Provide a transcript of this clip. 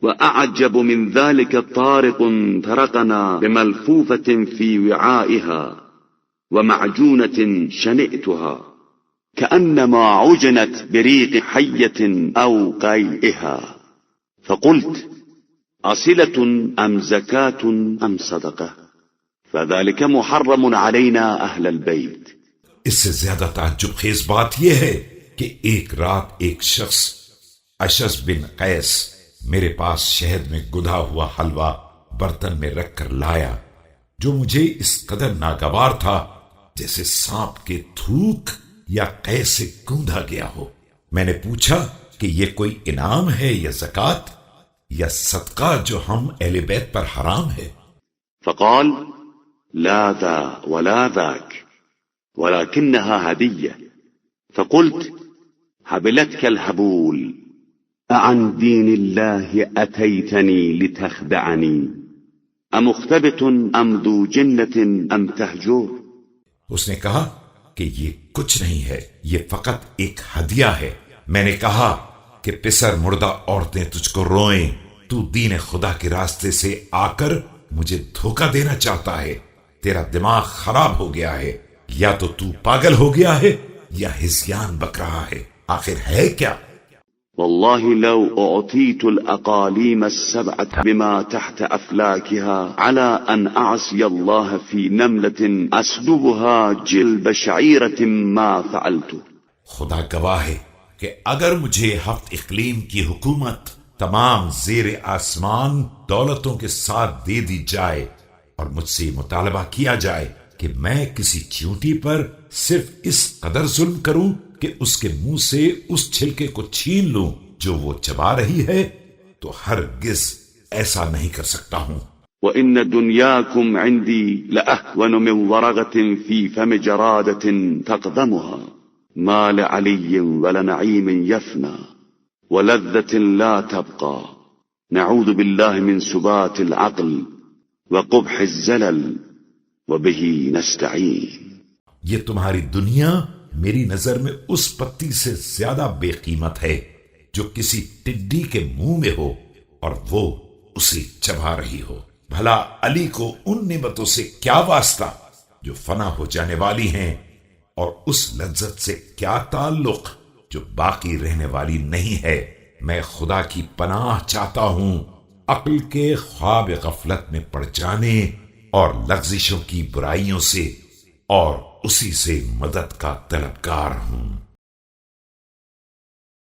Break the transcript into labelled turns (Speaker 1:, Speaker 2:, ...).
Speaker 1: وأعجب من ذلك طارق ترقنا بملفوفة في وعائها ومعجونة شنئتها كأنما عجنت بريق حية أو قيئها، فقلت أصلة أم زكاة أم صدقة؟ فذلك محرم علينا أهل البيت۔
Speaker 2: اس سے زیادہ تعجب خیز بات یہ ہے کہ ایک رات ایک شخص اشعث بن قیس میرے پاس شہد میں گدھا ہوا حلوہ برتن میں رکھ کر لایا، جو مجھے اس قدر ناگوار تھا جیسے سانپ کے تھوک یا قے سے گوندا گیا ہو۔ میں نے پوچھا کہ یہ کوئی انعام ہے یا زکوٰۃ یا صدقہ جو ہم اہل بیت پر حرام ہے؟
Speaker 1: فقال لا ذا ولا ذاك ولكنها هدية۔ فقلت هبلتك الهبول، أعن دين الله أتيتني لتخدعني أم مختبت أم ذو جنة أم تهجور؟
Speaker 2: اس نے کہا کہ یہ کچھ نہیں ہے، یہ فقط ایک ہدیہ ہے۔ میں نے کہا کہ پسر مردہ عورتیں تجھ کو روئیں، تو دین خدا کے راستے سے آ کر مجھے دھوکہ دینا چاہتا ہے، تیرا دماغ خراب ہو گیا ہے، یا تو پاگل ہو گیا ہے یا ہذیان بک رہا ہے، آخر ہے کیا؟
Speaker 1: والله لو أعطيت الأقاليم السبعة بما تحت أفلاكها على أن أعصي الله في نملة أسلبها جلب شعيرة ما فعلت۔
Speaker 2: خدا گواہ ہے کہ اگر مجھے 7 اقلیم کی حکومت تمام زیر آسمان دولتوں کے ساتھ دے دی جائے اور مجھ سے مطالبہ کیا جائے کہ میں کسی چیونٹی پر صرف اس قدر ظلم کروں کہ اس کے منہ سے اس چھلکے کو چھین لوں جو وہ چبا رہی ہے، تو ہرگز ایسا نہیں کر سکتا ہوں۔
Speaker 1: وَإِنَّ دُنْيَاكُمْ عِنْدِي لَأَهْوَنُ مِنْ وَرَغَةٍ فِي فَمِ جَرَادَةٍ تَقْدَمُهَا مَا لِعَلِيٍّ وَلَنَعِيمٍ يَفْنَى وَلَذَّةٍ لَا تَبْقَى نَعُوذُ بِاللَّهِ مِنْ سُبَاتِ الْعَقْلِ وَقُبْحِ الزَّلَلِ وَبِهِ نَسْتَعِينُ۔
Speaker 2: یہ تمہاری دنیا میری نظر میں اس پتی سے زیادہ بے قیمت ہے جو کسی ٹڈی کے منہ میں ہو اور وہ اسے چبا رہی ہو۔ بھلا علی کو ان نعمتوں سے کیا واسطہ جو فنا ہو جانے والی ہیں، اور اس لذت سے کیا تعلق جو باقی رہنے والی نہیں ہے۔ میں خدا کی پناہ چاہتا ہوں عقل کے خواب غفلت میں پڑ جانے اور لغزشوں کی برائیوں سے، اور اسی سے مدد کا طلبگار ہوں۔